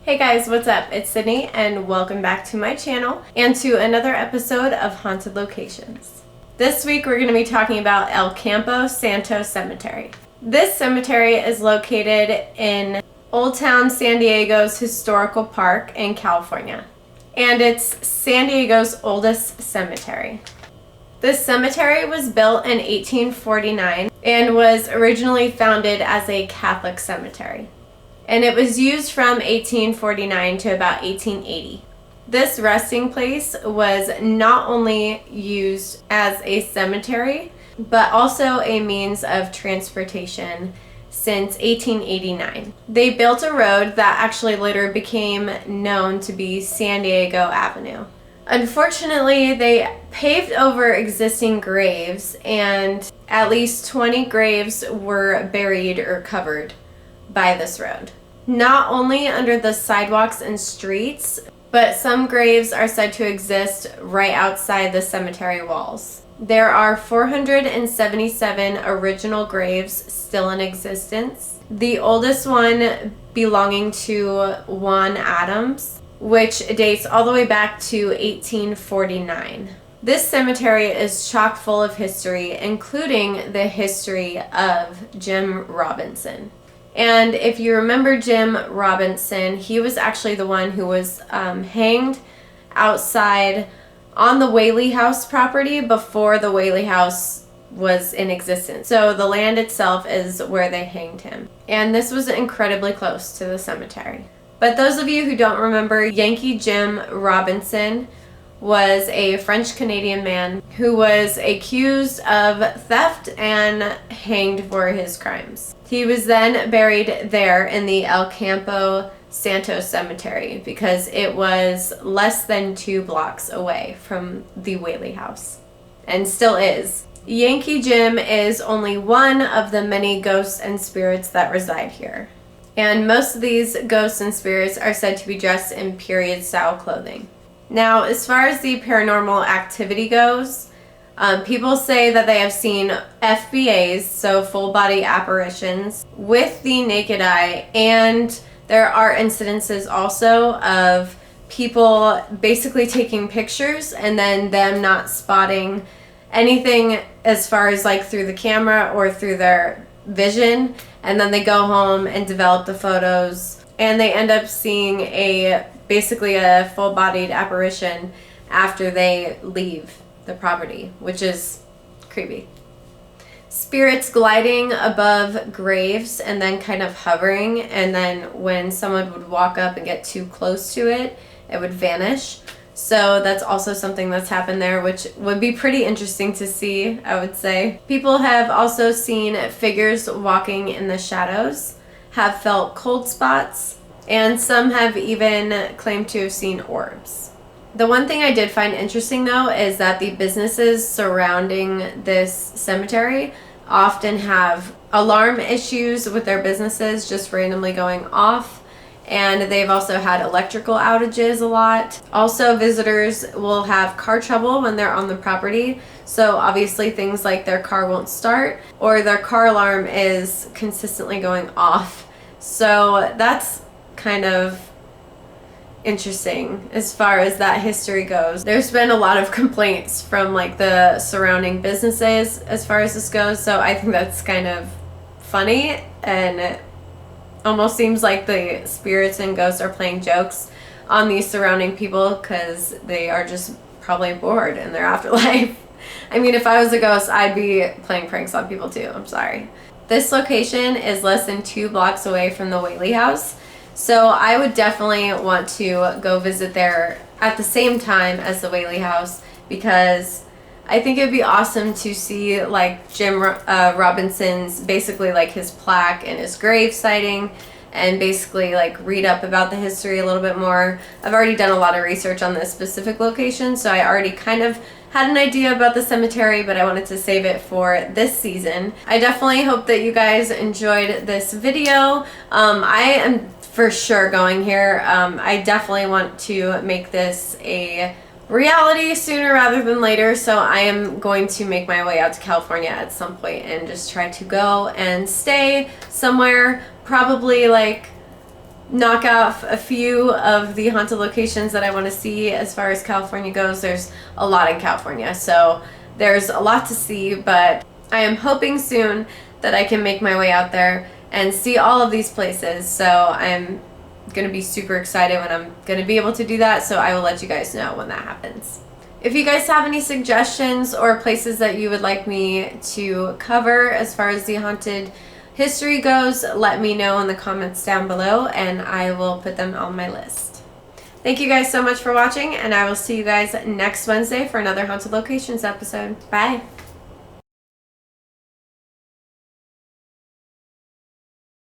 Hey guys, what's up? It's Sydney and welcome back to my channel and to another episode of Haunted Locations. This week we're going to be talking about El Campo Santo Cemetery. This cemetery is located in Old Town San Diego's historical park in California, and it's San Diego's oldest cemetery. This cemetery was built in 1849 and was originally founded as a Catholic cemetery, and it was used from 1849 to about 1880. This resting place was not only used as a cemetery, but also a means of transportation since 1889. They built a road that actually later became known to be San Diego Avenue. Unfortunately, they paved over existing graves, and at least 20 graves were buried or covered by this road. Not only under the sidewalks and streets, but some graves are said to exist right outside the cemetery walls. There are 477 original graves still in existence. The oldest one belonging to Juan Adams, which dates all the way back to 1849. This cemetery is chock full of history, including the history of Jim Robinson. And if you remember Jim Robinson, he was actually the one who was hanged outside on the Whaley House property before the Whaley House was in existence. So the land itself is where they hanged him. And this was incredibly close to the cemetery. But those of you who don't remember, Yankee Jim Robinson was a French-Canadian man who was accused of theft and hanged for his crimes. He was then buried there in the El Campo Santo Cemetery because it was less than 2 blocks away from the Whaley House, and still is. Yankee Jim is only one of the many ghosts and spirits that reside here. And most of these ghosts and spirits are said to be dressed in period-style clothing. Now, as far as the paranormal activity goes, people say that they have seen FBAs, so full-body apparitions, with the naked eye, and there are incidences also of people basically taking pictures and then them not spotting anything as far as like through the camera or through their vision, and then they go home and develop the photos and they end up seeing basically a full-bodied apparition after they leave the property, which is creepy. Spirits gliding above graves and then kind of hovering, and then when someone would walk up and get too close to it, it would vanish. So that's also something that's happened there, which would be pretty interesting to see, I would say. People have also seen figures walking in the shadows, have felt cold spots, and some have even claimed to have seen orbs. The one thing I did find interesting though is that the businesses surrounding this cemetery often have alarm issues with their businesses just randomly going off. And they've also had electrical outages a lot. Also, visitors will have car trouble when they're on the property. So obviously things like their car won't start or their car alarm is consistently going off. So that's kind of interesting as far as that history goes. There's been a lot of complaints from like the surrounding businesses as far as this goes. So I think that's kind of funny, and it almost seems like the spirits and ghosts are playing jokes on these surrounding people because they are just probably bored in their afterlife. I mean, if I was a ghost, I'd be playing pranks on people too. I'm sorry. This location is less than 2 blocks away from the Whaley House, so I would definitely want to go visit there at the same time as the Whaley House because I think it'd be awesome to see like Jim Robinson's, basically like his plaque and his grave sighting, and basically like read up about the history a little bit more. I've already done a lot of research on this specific location, so I already kind of had an idea about the cemetery, but I wanted to save it for this season. I definitely hope that you guys enjoyed this video. I am for sure going here. I definitely want to make this a reality sooner rather than later, so I am going to make my way out to California at some point and just try to go and stay somewhere, probably like knock off a few of the haunted locations that I want to see as far as California goes. There's a lot in California, so there's a lot to see, but I am hoping soon that I can make my way out there and see all of these places. So I'm going to be super excited when I'm going to be able to do that, so I will let you guys know when that happens. If you guys have any suggestions or places that you would like me to cover as far as the haunted history goes, let me know in the comments down below and I will put them on my list. Thank you guys so much for watching, and I will see you guys next Wednesday for another Haunted Locations episode. Bye!